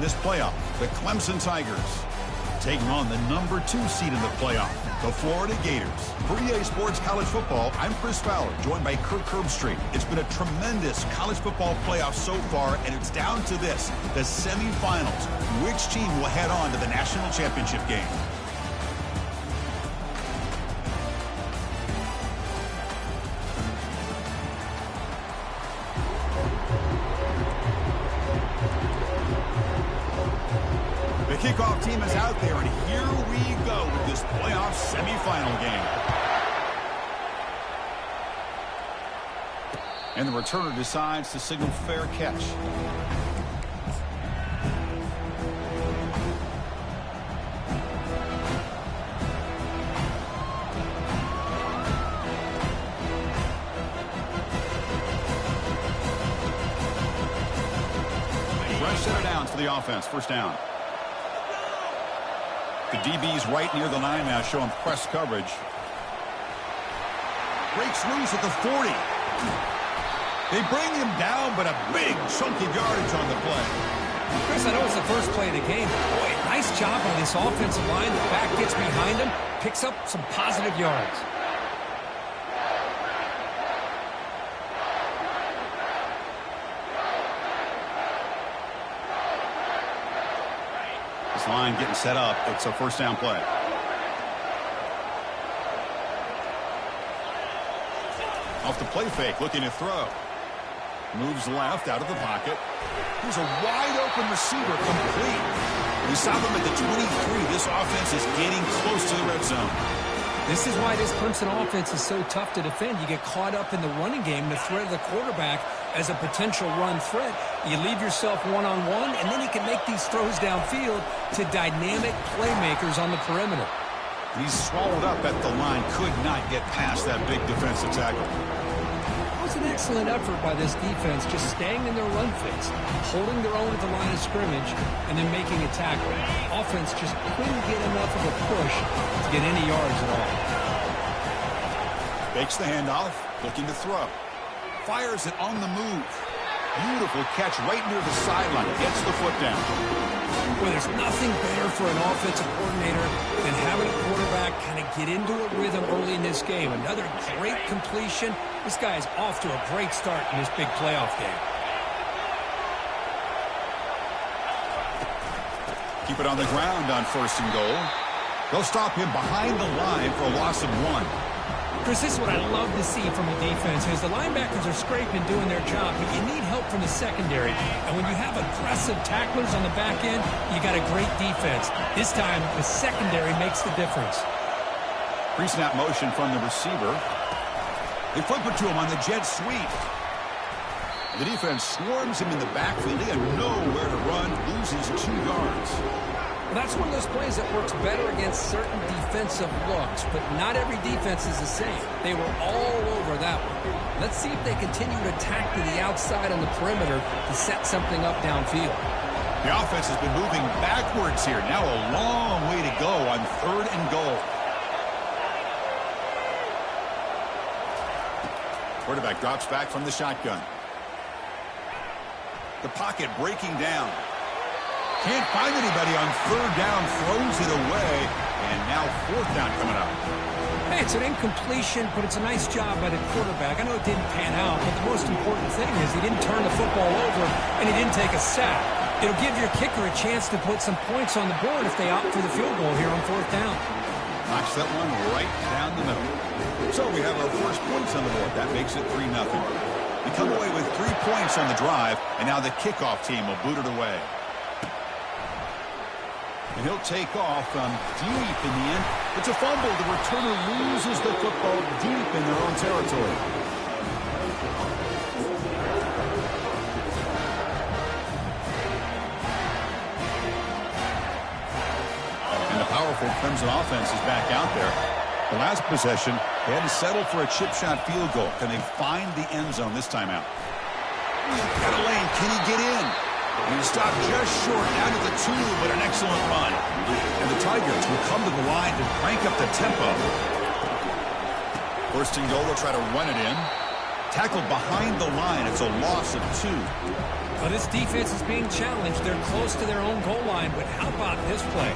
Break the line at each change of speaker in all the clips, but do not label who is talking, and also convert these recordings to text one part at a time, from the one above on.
this playoff, the Clemson Tigers. Taking on the number 2 seed in the playoff, the Florida Gators. For EA Sports College Football, I'm Chris Fowler, joined by Kirk Herbstreit. It's been a tremendous college football playoff so far, and it's down to this, the semifinals. Which team will head on to the national championship game? The kickoff team is out there, and here we go with this playoff semifinal game. And the returner decides to signal fair catch. Fresh set of downs for the offense. First down. The DB's right near the line now, showing press coverage. Breaks loose at the 40. They bring him down, but a big chunk of yardage on the play.
Chris, I know it's the first play of the game. Boy, nice job by this offensive line. The back gets behind him, picks up some positive yards.
Line getting set up. It's a first down play. Off the play fake, looking to throw. Moves left out of the pocket. Here's a wide open receiver, complete. We saw them at the 23. This offense is getting close to the red zone.
This is why this Clemson offense is so tough to defend. You get caught up in the running game, the threat of the quarterback as a potential run threat. You leave yourself one-on-one, and then you can make these throws downfield to dynamic playmakers on the perimeter.
He's swallowed up at the line, could not get past that big defensive tackle.
It was an excellent effort by this defense, just staying in their run fix, holding their own at the line of scrimmage, and then making a tackle. Offense just couldn't get enough of a push to get any yards at all.
Fakes the handoff, looking to throw. Fires it on the move. Beautiful catch right near the sideline. Gets the foot down.
Well, there's nothing better for an offensive coordinator than having a quarterback kind of get into a rhythm early in this game. Another great completion. This guy is off to a great start in this big playoff game.
Keep it on the ground on 1st and goal. They'll stop him behind the line for a loss of 1.
Chris, this is what I love to see from a defense is the linebackers are scraping, doing their job, but you need help from the secondary. And when you have aggressive tacklers on the back end, you got a great defense. This time, the secondary makes the difference.
Pre-snap motion from the receiver. They flip it to him on the jet sweep. The defense swarms him in the backfield. He had nowhere to run, loses 2 yards.
Well, that's one of those plays that works better against certain defensive looks, but not every defense is the same. They were all over that one. Let's see if they continue to attack to the outside on the perimeter to set something up downfield.
The offense has been moving backwards here. Now a long way to go on 3rd and goal. Quarterback drops back from the shotgun. The pocket breaking down. Can't find anybody on 3rd down, throws it away, and now 4th down coming up.
Hey, it's an incompletion, but it's a nice job by the quarterback. I know it didn't pan out, but the most important thing is he didn't turn the football over, and he didn't take a sack. It'll give your kicker a chance to put some points on the board if they opt for the field goal here on 4th down.
Knocks that one right down the middle. So we have our first points on the board. That makes it 3-0. We come away with 3 points on the drive, and now the kickoff team will boot it away. And he'll take off from deep in the end. It's a fumble. The returner loses the football deep in their own territory. And the powerful Clemson offense is back out there. The last possession, they had to settle for a chip shot field goal. Can they find the end zone this time out? Got a lane. Can he get in? He stopped just short down to the 2, but an excellent run. And the Tigers will come to the line to crank up the tempo. 1st and goal, they'll try to run it in. Tackled behind the line. It's a loss of 2.
Well, this defense is being challenged. They're close to their own goal line, but how about this play?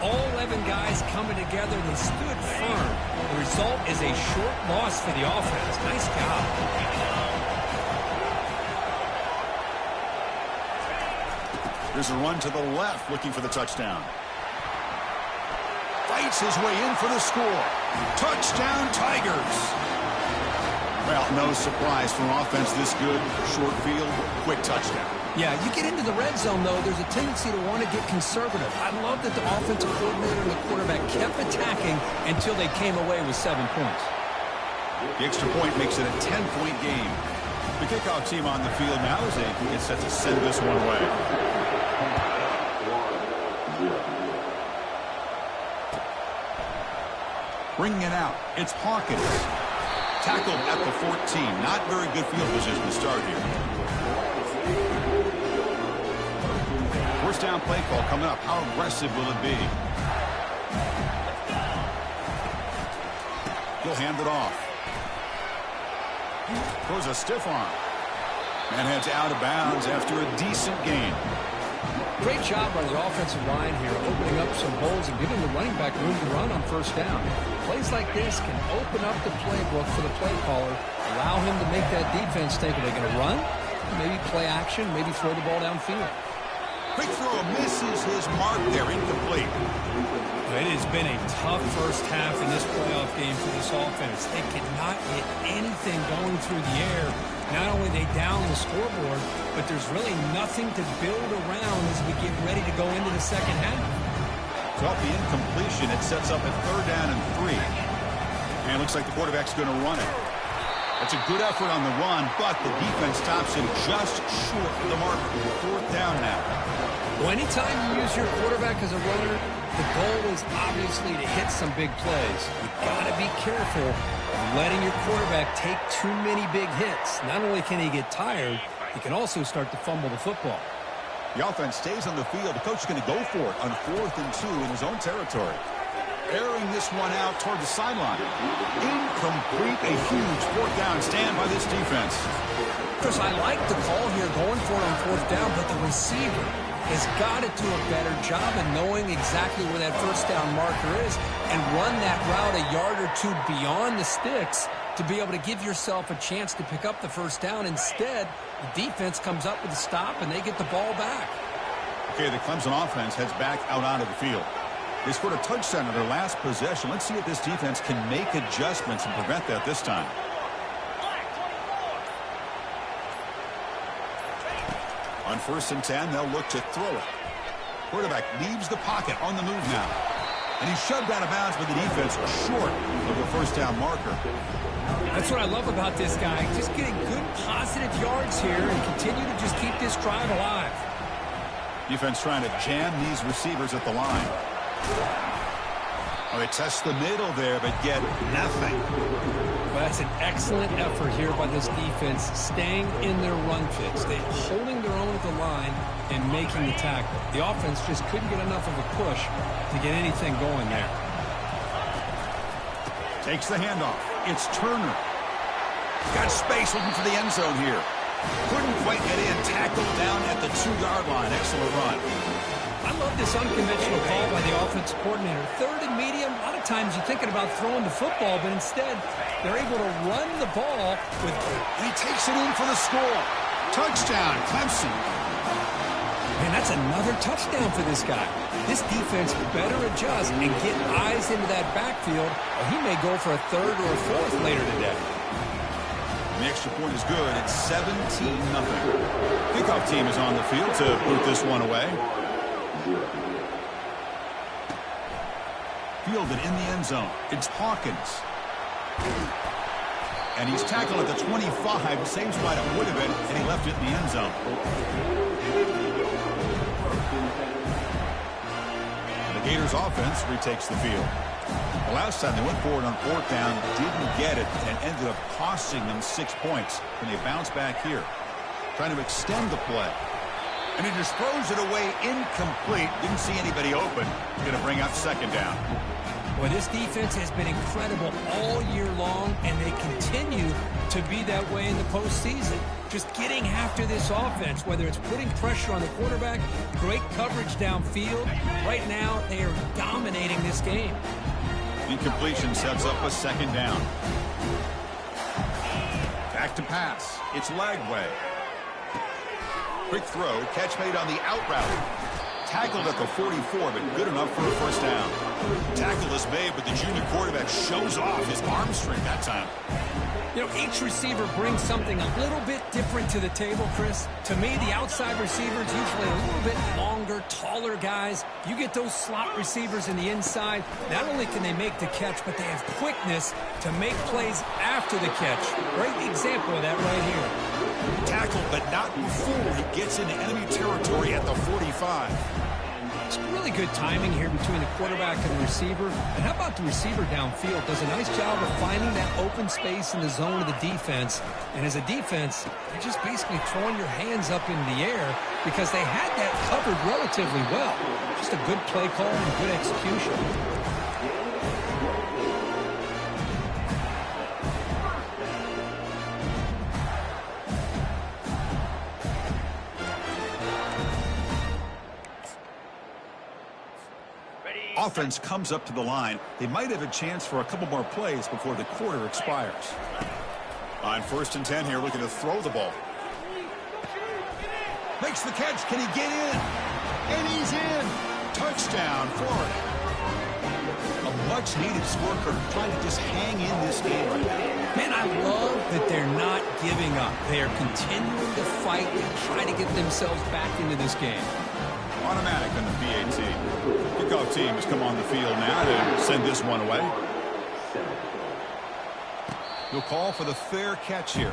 All 11 guys coming together. They stood firm. The result is a short loss for the offense. Nice job.
Here's a run to the left, looking for the touchdown. Fights his way in for the score. Touchdown, Tigers. Well, no surprise for offense this good. Short field, quick touchdown.
Yeah, you get into the red zone, though, there's a tendency to want to get conservative. I love that the offensive coordinator and the quarterback kept attacking until they came away with 7 points.
The extra point makes it a 10-point game. The kickoff team on the field now as they get set to send this one away. Bringing it out, it's Hawkins. Tackled at the 14. Not very good field position to start here. First down play call coming up. How aggressive will it be? He'll hand it off. Throws a stiff arm. And heads out of bounds after a decent gain.
Great job by the offensive line here, opening up some holes and giving the running back room to run on first down. Plays like this can open up the playbook for the play caller, allow him to make that defense think, are they going to run? Maybe play action, maybe throw the ball downfield.
Quick throw misses his mark there, incomplete.
It has been a tough first half in this playoff game for this offense. They cannot get anything going through the air. Not only they down the scoreboard, but there's really nothing to build around as we get ready to go into the second half.
So off the incompletion, it sets up at 3rd down and 3. And it looks like the quarterback's going to run it. That's a good effort on the run, but the defense stops him just short of the mark. 4th down now.
Well, anytime you use your quarterback as a runner, the goal is obviously to hit some big plays. You've got to be careful of letting your quarterback take too many big hits. Not only can he get tired, he can also start to fumble the football.
The offense stays on the field. The coach is going to go for it on 4th and 2 in his own territory. Airing this one out toward the sideline. Incomplete, a huge 4th down stand by this defense.
Chris, I like the call here going for it on 4th down, but the receiver has got to do a better job of knowing exactly where that first down marker is and run that route a yard or 2 beyond the sticks to be able to give yourself a chance to pick up the first down. Instead, the defense comes up with a stop and they get the ball back.
Okay, the Clemson offense heads back out onto the field. They scored a touchdown on their last possession. Let's see if this defense can make adjustments and prevent that this time. On 1st and 10, they'll look to throw it. Quarterback leaves the pocket on the move now. And he's shoved out of bounds with the defense short of the first down marker.
That's what I love about this guy. Just getting good positive yards here and continue to just keep this drive alive.
Defense trying to jam these receivers at the line. Oh, they test the middle there, but get nothing.
Well, that's an excellent effort here by this defense, staying in their run fits. They're holding their own at the line and making the tackle. The offense just couldn't get enough of a push to get anything going there.
Takes the handoff. It's Turner. Got space looking for the end zone here. Couldn't quite get in. Tackled down at the 2-yard line. Excellent run.
I love this unconventional call by the offensive coordinator. 3rd and medium, a lot of times you're thinking about throwing the football, but instead they're able to run the ball with...
And he takes it in for the score. Touchdown, Clemson.
Man, that's another touchdown for this guy. This defense better adjust and get eyes into that backfield, or he may go for a 3rd or a 4th later today.
And the extra point is good. It's 17-0. Kickoff team is on the field to boot this one away. Fielded in the end zone. It's Hawkins. And he's tackled at the 25, same spot it would have been, and he left it in the end zone. The Gators offense retakes the field. The last time they went forward on 4th down, didn't get it, and ended up costing them 6 points. And they bounce back here, trying to extend the play. And he just throws it away incomplete. Didn't see anybody open. Going to bring up 2nd down.
Well, this defense has been incredible all year long, and they continue to be that way in the postseason. Just getting after this offense, whether it's putting pressure on the quarterback, great coverage downfield. Right now, they are dominating this game.
Incompletion sets up a second down. Back to pass. It's Lagway. Quick throw. Catch made on the out route. Tackled at the 44, but good enough for a first down. Tackle is made, but the junior quarterback shows off his arm strength that time.
You know, each receiver brings something a little bit different to the table, Chris. To me, the outside receivers usually a little bit longer, taller guys. You get those slot receivers in the inside, not only can they make the catch, but they have quickness to make plays after the catch. Great example of that right here.
Tackled, but not before he gets into enemy territory at the 45.
It's really good timing here between the quarterback and the receiver. And how about the receiver downfield? Does a nice job of finding that open space in the zone of the defense. And as a defense, you're just basically throwing your hands up in the air because they had that covered relatively well. Just a good play call and good execution.
Offense comes up to the line. They might have a chance for a couple more plays before the quarter expires. On 1st and 10 here, looking to throw the ball. Makes the catch. Can he get in? And he's in. Touchdown, Florida. A much-needed scorecard trying to just hang in this game right now.
Man, I love that they're not giving up. They are continuing to fight and try to get themselves back into this game.
Automatic on the PAT. Kickoff team has come on the field now to send this one away. He'll call for the fair catch here.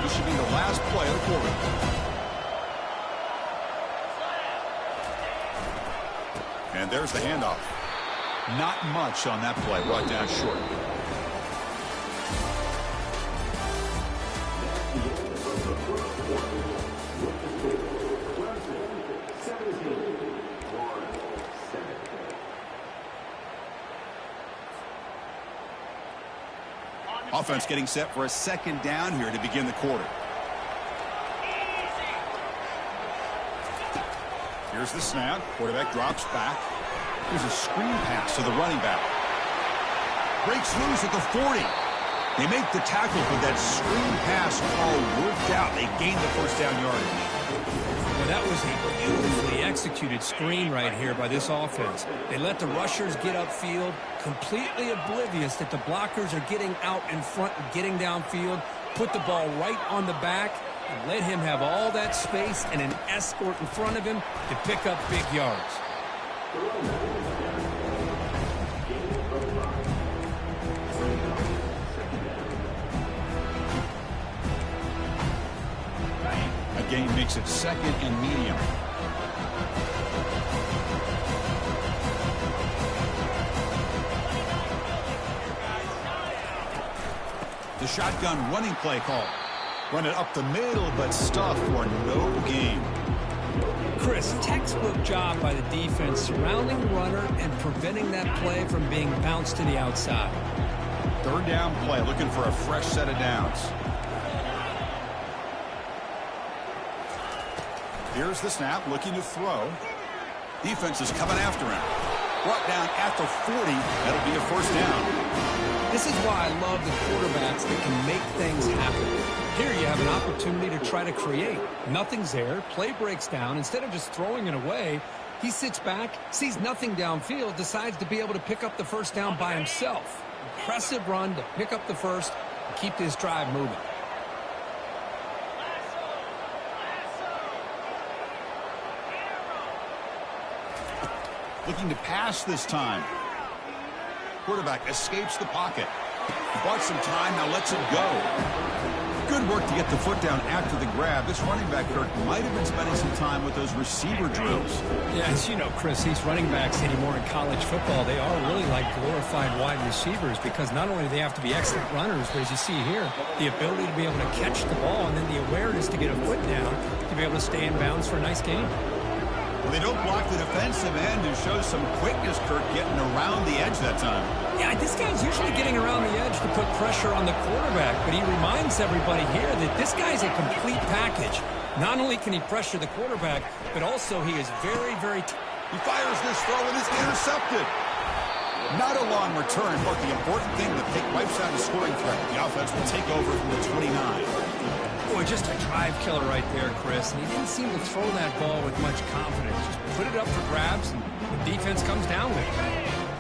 This should be the last play of the quarter. And there's the handoff. Not much on that play, brought down short. Offense getting set for a second down here to begin the quarter. Here's the snap. Quarterback drops back. Here's a screen pass to the running back. Breaks loose at the 40. They make the tackle, but that screen pass call worked out. They gained the first down yardage.
Well, that was a beautifully executed screen right here by this offense. They let the rushers get upfield, completely oblivious that the blockers are getting out in front and getting downfield, put the ball right on the back, and let him have all that space and an escort in front of him to pick up big yards.
A gain makes it 2nd and medium. The shotgun running play call. Run it up the middle, but stuffed for no gain.
Chris, textbook job by the defense surrounding the runner and preventing that play from being bounced to the outside.
3rd down play, looking for a fresh set of downs. Here's the snap, looking to throw. Defense is coming after him. Brought down at the 40. That'll be a first down.
This is why I love the quarterbacks that can make things happen. Here you have an opportunity to try to create. Nothing's there. Play breaks down. Instead of just throwing it away, he sits back, sees nothing downfield, decides to be able to pick up the first down by himself. Impressive run to pick up the first and keep this drive moving.
Looking to pass this time. Quarterback escapes the pocket. Bought some time, now lets it go. Good work to get the foot down after the grab. This running back, Kirk, might have been spending some time with those receiver drills.
Yeah, as you know, Chris, these running backs anymore in college football, they are really like glorified wide receivers because not only do they have to be excellent runners, but as you see here, the ability to be able to catch the ball and then the awareness to get a foot down to be able to stay in bounds for a nice gain.
Well, they don't block the defensive end who shows some quickness, Kirk, getting around the edge that time.
Yeah, this guy's usually getting around the edge to put pressure on the quarterback, but he reminds everybody here that this guy's a complete package. Not only can he pressure the quarterback, but also he is very, very...
He fires this throw and it's intercepted. Not a long return, but the important thing, the pick wipes out a scoring threat. The offense will take over from the 29.
Boy, just a drive killer right there, Chris. And he didn't seem to throw that ball with much confidence. Just put it up for grabs, and the defense comes down with it.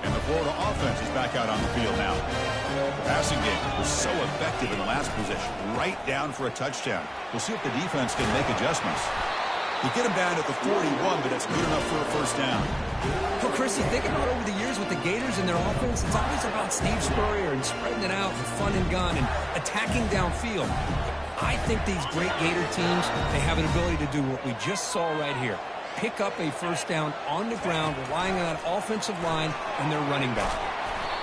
And the Florida offense is back out on the field now. The passing game was so effective in the last possession, right down for a touchdown. We'll see if the defense can make adjustments. They get him down at the 41, but that's good enough for a first down.
Well, Chris, you think about over the years with the Gators and their offense, it's always about Steve Spurrier and spreading it out and fun and gun and attacking downfield. I think these great Gator teams, they have an ability to do what we just saw right here. Pick up a first down on the ground, relying on that offensive line and their running back.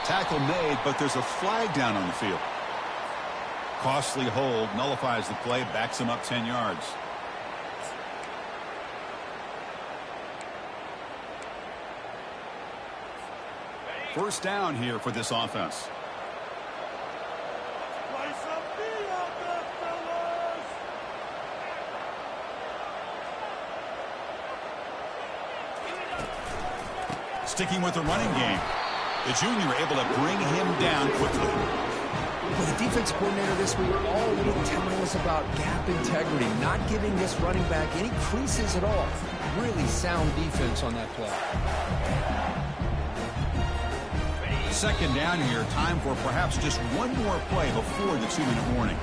Tackle made, but there's a flag down on the field. Costly hold, nullifies the play, backs him up 10 yards. First down here for this offense. Sticking with the running game. The junior able to bring him down quickly.
Well, the defense coordinator this week already telling us about gap integrity, not giving this running back any creases at all. Really sound defense on that play.
Second down here, time for perhaps just one more play before the 2-minute warning.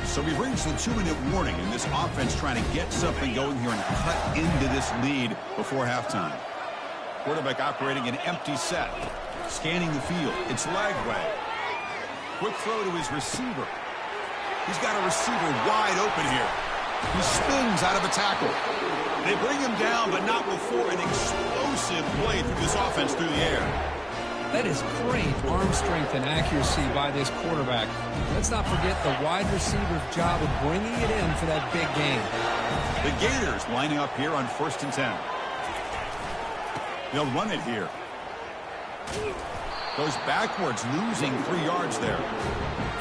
So we reach the 2-minute warning, and this offense trying to get something going here and cut into this lead before halftime. Quarterback operating an empty set. Scanning the field. It's leg way. Quick throw to his receiver. He's got a receiver wide open here. He spins out of a tackle. They bring him down, but not before an explosive play through this offense through the air.
That is great arm strength and accuracy by this quarterback. Let's not forget the wide receiver's job of bringing it in for that big game.
The Gators lining up here on 1st and 10. They'll run it here. Goes backwards, losing 3 yards there.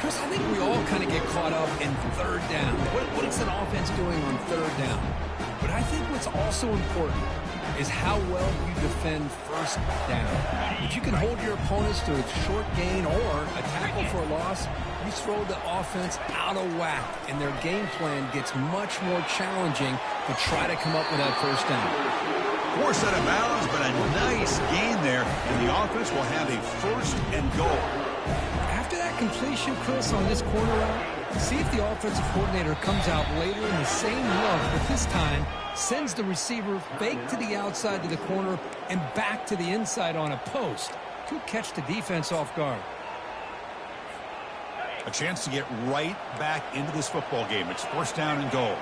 Chris, I think we all kind of get caught up in third down. What is an offense doing on third down? But I think what's also important is how well you defend first down. If you can hold your opponents to a short gain or a tackle for a loss, you throw the offense out of whack, and their game plan gets much more challenging to try to come up with that first down.
Force out of bounds, but a nice gain there, and the offense will have a 1st and goal.
After that completion, Chris, on this corner route, see if the offensive coordinator comes out later in the same look, but this time sends the receiver fake to the outside to the corner and back to the inside on a post. Could catch the defense off guard.
A chance to get right back into this football game. It's 1st down and goal.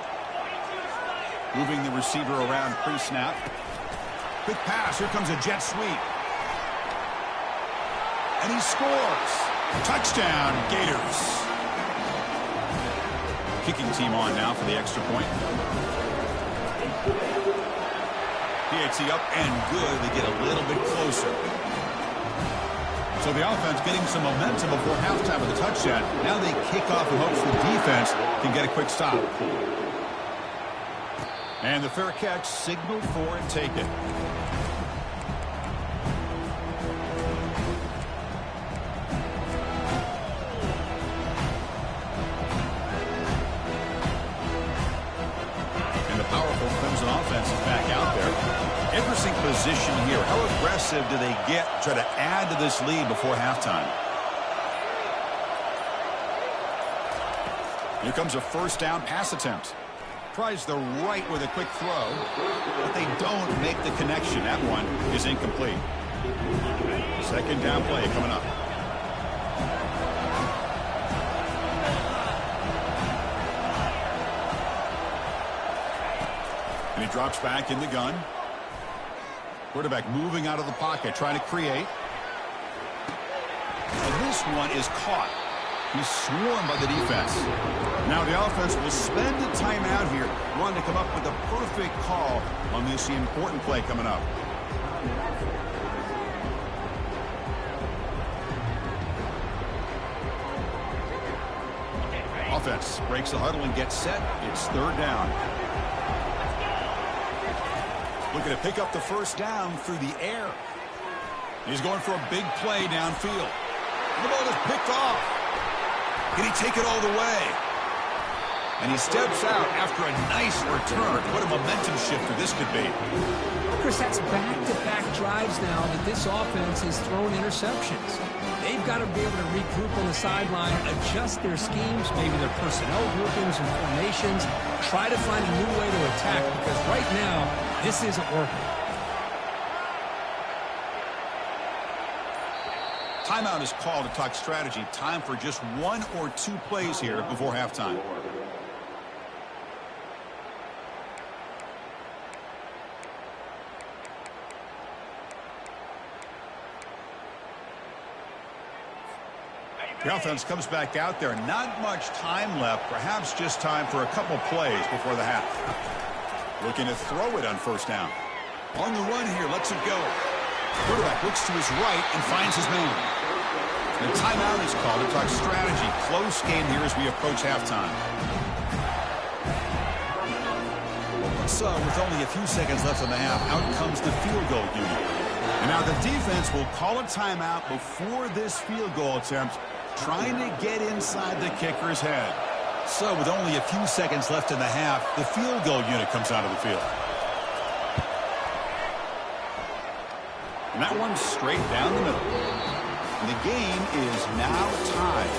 Moving the receiver around pre-snap. Quick pass. Here comes a jet sweep. And he scores. Touchdown, Gators. Kicking team on now for the extra point. PAT up and good. They get a little bit closer. So the offense getting some momentum before halftime with a touchdown. Now they kick off in hopes the defense can get a quick stop. And the fair catch signaled for and taken. And the powerful Clemson offense is back out there. Interesting position here. How aggressive do they get to try to add to this lead before halftime? Here comes a 1st down pass attempt. Tries the right with a quick throw, but they don't make the connection. That one is incomplete. 2nd down play coming up. drops back in the gun. Quarterback moving out of the pocket, trying to create. And this one is caught. He's swarmed by the defense. Now the offense will spend a timeout here, wanting to come up with the perfect call on this important play coming up. Offense breaks the huddle and gets set. It's third down. Looking to pick up the first down through the air. He's going for a big play downfield. The ball is picked off. Can he take it all the way? And he steps out after a nice return. What a momentum shifter this could be.
Chris, that's back-to-back drives now that this offense has thrown interceptions. They've got to be able to regroup on the sideline, adjust their schemes, maybe their personnel groupings and formations, try to find a new way to attack, because right now, this isn't working.
Timeout is called to talk strategy. Time for just 1 or 2 plays here before halftime. The offense comes back out there. Not much time left. Perhaps just time for a couple plays before the half. Looking to throw it on first down. On the run here. Lets it go. Quarterback looks to his right and finds his man. The timeout is called to talk strategy. Close game here as we approach halftime. So with only a few seconds left in the half, out comes the field goal unit. And now the defense will call a timeout before this field goal attempt, trying to get inside the kicker's head. So with only a few seconds left in the half, the field goal unit comes out of the field. And that one's straight down the middle. And the game is now tied.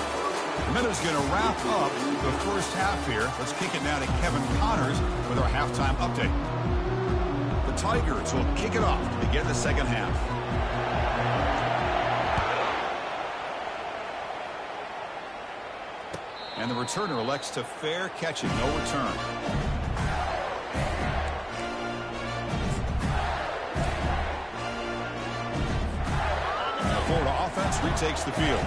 The Meadows going to wrap up the first half here. Let's kick it now to Kevin Connors with our halftime update. The Tigers will kick it off to begin the second half. And the returner elects to fair catch it, no return. And the Florida offense retakes the field.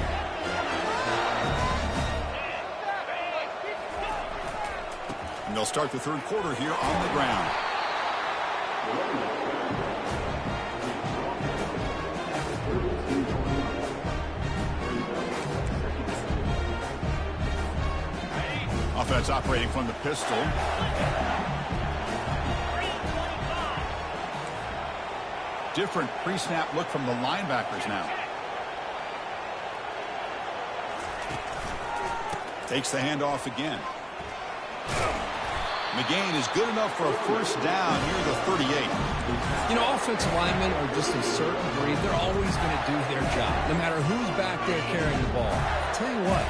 And they'll start the third quarter here on the ground. Offense operating from the pistol. Different pre-snap look from the linebackers now. Takes the handoff again. McGain is good enough for a first down near the 38.
You know, offensive linemen are just a certain breed. They're always going to do their job, no matter who's back there carrying the ball. I'll tell you what,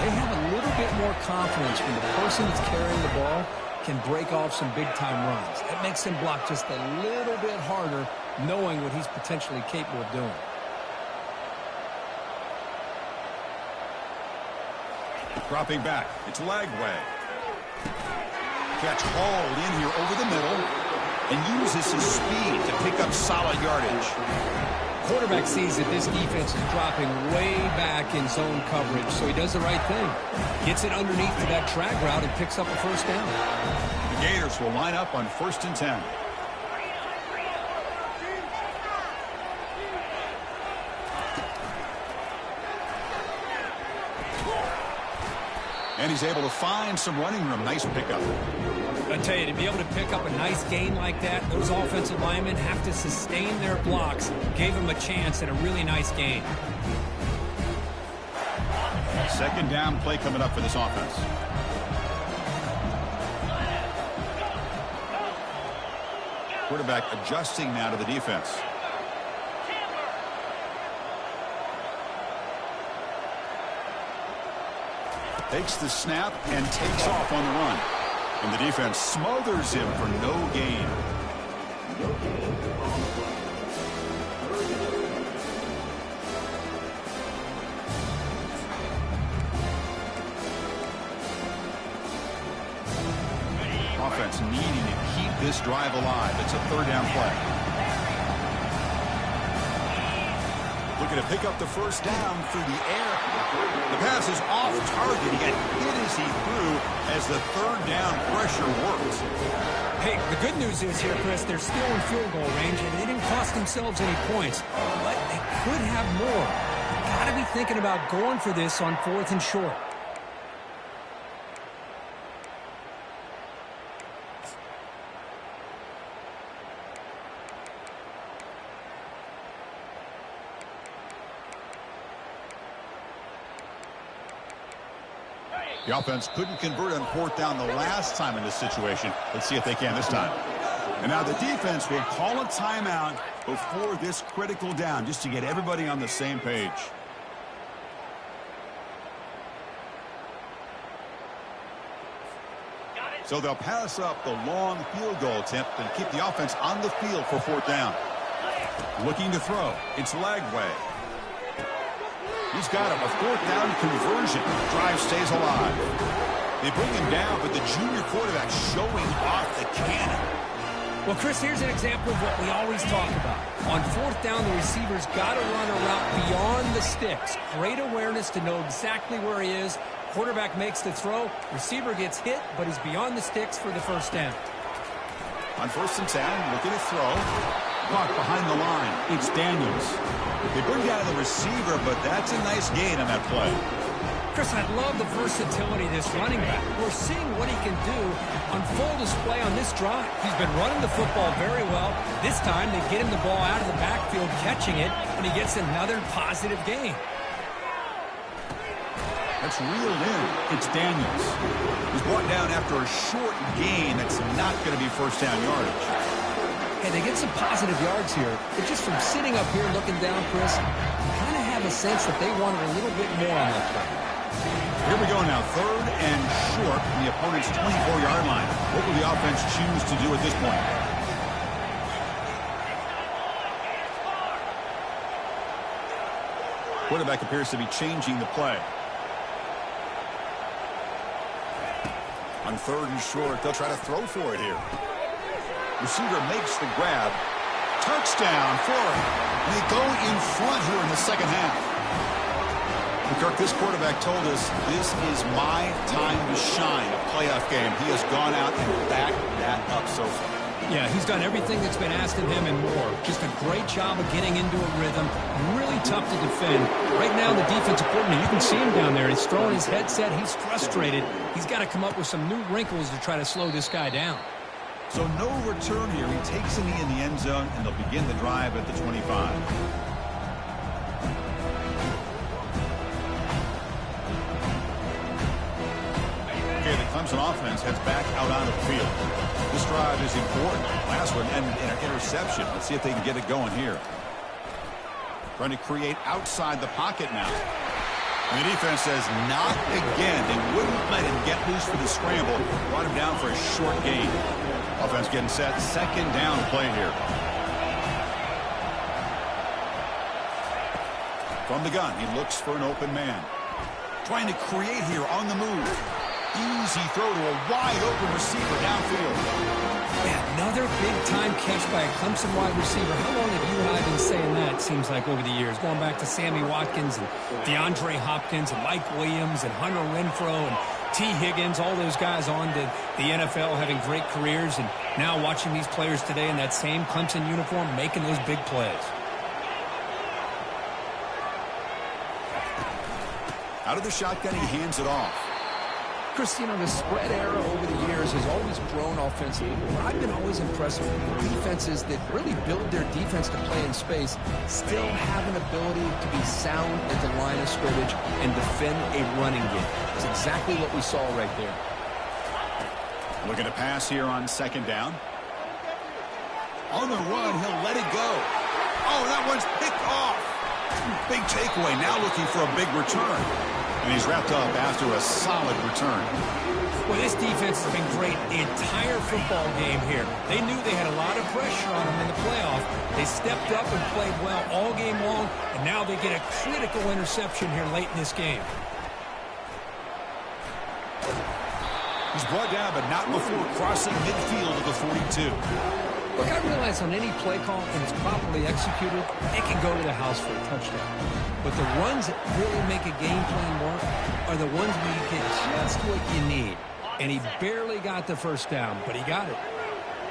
they have a little bit more confidence when the person that's carrying the ball can break off some big-time runs. That makes him block just a little bit harder, knowing what he's potentially capable of doing.
Dropping back, it's Lagway. Catch hauled in here over the middle and uses his speed to pick up solid yardage.
Quarterback sees that this defense is dropping way back in zone coverage, so he does the right thing. Gets it underneath to that drag route and picks up a first down.
The Gators will line up on 1st and 10. And he's able to find some running room. Nice pickup.
I tell you, to be able to pick up a nice gain like that, those offensive linemen have to sustain their blocks. Gave him a chance at a really nice gain.
Second down play coming up for this offense. Quarterback adjusting now to the defense. Takes the snap and takes off on the run. And the defense smothers him for no gain. Offense needing to keep this drive alive. It's a third down play. Looking to pick up the first down through the air. The pass is off target. He got hit as he threw as the third down pressure works.
Hey, the good news is here, Chris, they're still in field goal range, and they didn't cost themselves any points. But they could have more. You got to be thinking about going for this on 4th and short.
The offense couldn't convert on 4th down the last time in this situation. Let's see if they can this time. And now the defense will call a timeout before this critical down, just to get everybody on the same page. So they'll pass up the long field goal attempt and keep the offense on the field for 4th down. Looking to throw. It's Lagway. He's got him, a 4th down conversion. Drive stays alive. They bring him down, but the junior quarterback showing off the cannon.
Well, Chris, here's an example of what we always talk about. On 4th down, the receiver's got to run a route beyond the sticks. Great awareness to know exactly where he is. Quarterback makes the throw. Receiver gets hit, but he's beyond the sticks for the first down.
On 1st and 10, looking to throw. Caught behind the line. It's Daniels. They bring down the receiver, but that's a nice gain on that play.
Chris, I love the versatility of this running back. We're seeing what he can do on full display on this drive. He's been running the football very well. This time, they get him the ball out of the backfield, catching it, and he gets another positive gain.
That's reeled in. It's Daniels. He's brought down after a short gain that's not going to be first down yardage.
Hey, they get some positive yards here, but just from sitting up here looking down, Chris, you kind of have a sense that they wanted a little bit more on that play.
Here we go now, 3rd and short from the opponent's 24-yard line. What will the offense choose to do at this point? Quarterback appears to be changing the play. On 3rd and short, they'll try to throw for it here. Receiver makes the grab. Touchdown, Florida. And they go in front here in the second half. And Kirk, this quarterback told us this is my time to shine, a playoff game. He has gone out and backed that up so far.
Yeah, he's done everything that's been asked of him and more. Just a great job of getting into a rhythm. Really tough to defend. Right now, the defensive coordinator, you can see him down there. He's throwing his headset. He's frustrated. He's got to come up with some new wrinkles to try to slow this guy down.
So no return here. He takes a knee in the end zone, and they'll begin the drive at the 25. Okay, the Clemson offense heads back out onto the field. This drive is important. Last one and an interception. Let's see if they can get it going here. Trying to create outside the pocket now. And the defense says not again. They wouldn't let him get loose for the scramble. Brought him down for a short gain. Offense getting set. 2nd down play here. From the gun, he looks for an open man. Trying to create here on the move. Easy throw to a wide-open receiver downfield.
Yeah, another big-time catch by a Clemson wide receiver. How long have you and I been saying that, it seems like, over the years? Going back to Sammy Watkins and DeAndre Hopkins and Mike Williams and Hunter Renfrow and T. Higgins, all those guys on to the NFL having great careers, and now watching these players today in that same Clemson uniform making those big plays.
Out of the shotgun, he hands it off.
Chris, you know, the spread era over the years has always grown offensively. But I've been always impressed with defenses that really build their defense to play in space, still have an ability to be sound at the line of scrimmage and defend a running game. That's exactly what we saw right there.
Looking to pass here on 2nd down. On the run, he'll let it go. Oh, that one's picked off. Big takeaway, now looking for a big return. And he's wrapped up after a solid return.
Well, this defense has been great the entire football game here. They knew they had a lot of pressure on them in the playoff. They stepped up and played well all game long, and now they get a critical interception here late in this game.
He's brought down, but not before crossing midfield of the 42.
Look, I realize on any play call, when it's properly executed, it can go to the house for a touchdown. But the runs that really make a game plan work are the ones where you get just what you need. And he barely got the first down, but he got it.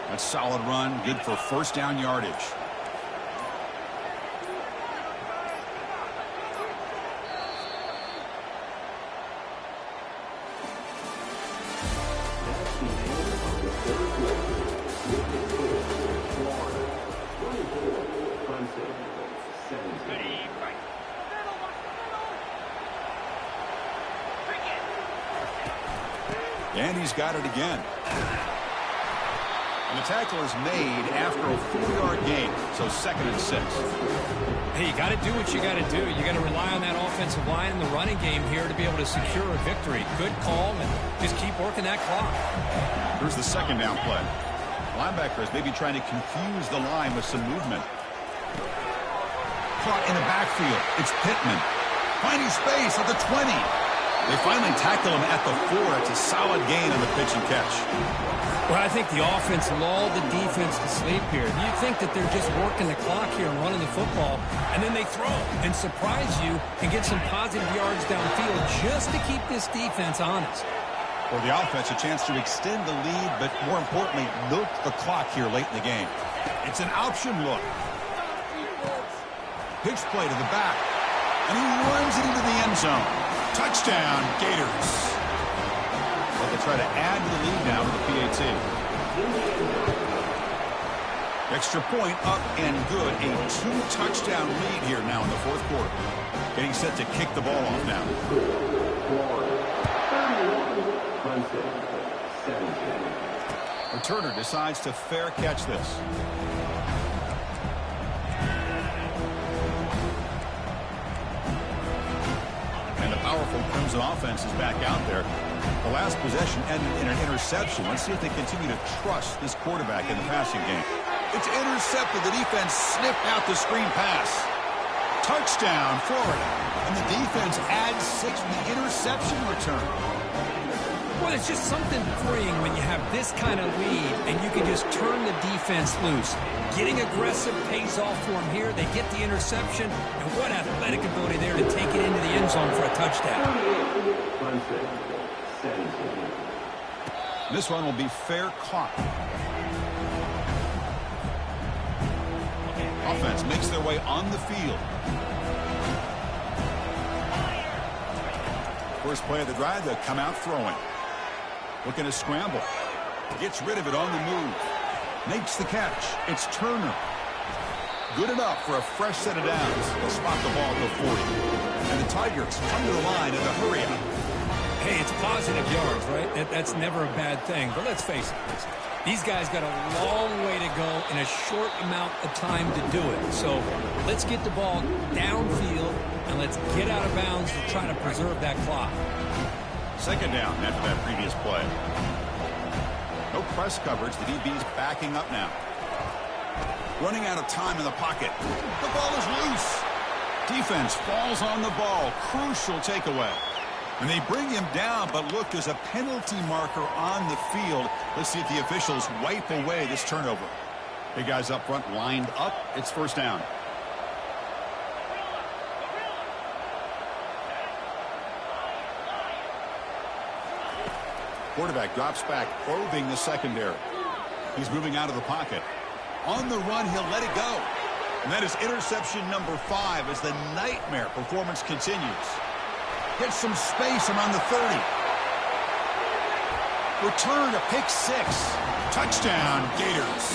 A solid run, good for first down yardage. And he's got it again. And the tackle is made after a 4-yard gain, so 2nd and 6.
Hey, you got to do what you got to do. You got to rely on that offensive line in the running game here to be able to secure a victory. Good call, and just keep working that clock.
Here's the 2nd down play. Linebackers maybe trying to confuse the line with some movement. Caught in the backfield. It's Pittman. Finding space at the 20. They finally tackle him at the 4. It's a solid gain on the pitch and catch.
Well, I think the offense lulled the defense to sleep here. You think that they're just working the clock here and running the football, and then they throw and surprise you and get some positive yards downfield just to keep this defense honest.
For the offense, a chance to extend the lead, but more importantly, milk the clock here late in the game. It's an option look. Pitch play to the back, and he runs it into the end zone. Touchdown, Gators. Well, they try to add to the lead now with the PAT. Extra point up and good. A 2-touchdown lead here now in the 4th quarter. Getting set to kick the ball off now. Returner decides to fair catch this. And the powerful Crimson offense is back out there. The last possession ended in an interception. Let's see if they continue to trust this quarterback in the passing game. It's intercepted. The defense sniffed out the screen pass. Touchdown, Florida. And the defense adds 6 with the interception return.
Well, it's just something freeing when you have this kind of lead and you can just turn the defense loose. Getting aggressive pays off for them here. They get the interception, and what athletic ability there to take it into the end zone for a touchdown.
This one will be fair caught. Offense makes their way on the field. First play of the drive, they'll come out throwing. Looking to scramble. Gets rid of it on the move. Makes the catch. It's Turner. Good enough for a fresh set of downs. They'll spot the ball at the 40. And the Tigers come to the line in a hurry up.
Hey, it's positive yards, right? That's never a bad thing. But let's face it, these guys got a long way to go in a short amount of time to do it. So let's get the ball downfield and let's get out of bounds to try to preserve that clock.
2nd down after that previous play. No press coverage. The DB's backing up now. Running out of time in the pocket. The ball is loose. Defense falls on the ball. Crucial takeaway. And they bring him down, but look, there's a penalty marker on the field. Let's see if the officials wipe away this turnover. Big guys up front lined up. It's 1st down. Quarterback drops back, probing the secondary. He's moving out of the pocket. On the run, he'll let it go. And that is interception number 5 as the nightmare performance continues. Gets some space around the 30. Return to pick 6. Touchdown, Gators.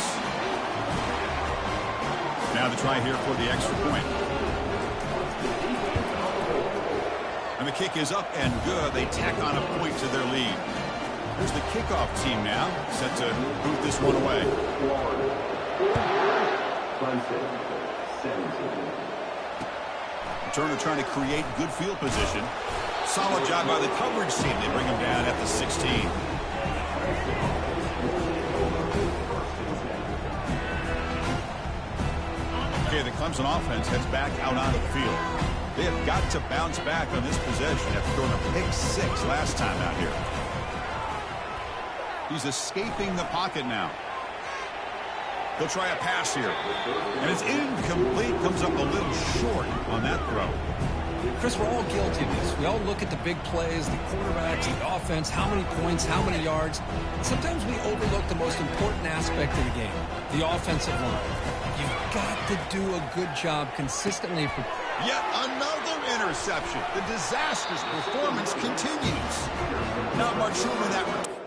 Now the try here for the extra point. And the kick is up and good. They tack on a point to their lead. Here's the kickoff team now, set to boot this one away. Turner trying to create good field position. Solid job by the coverage team. They bring him down at the 16. Okay, the Clemson offense heads back out on the field. They have got to bounce back on this possession after throwing a pick 6 last time out here. He's escaping the pocket now. He'll try a pass here. And it's incomplete. Comes up a little short on that throw.
Chris, we're all guilty of this. We all look at the big plays, the quarterbacks, the offense, how many points, how many yards. Sometimes we overlook the most important aspect of the game, the offensive line. You've got to do a good job consistently.
Yet another interception. The disastrous performance continues. Not much room in that.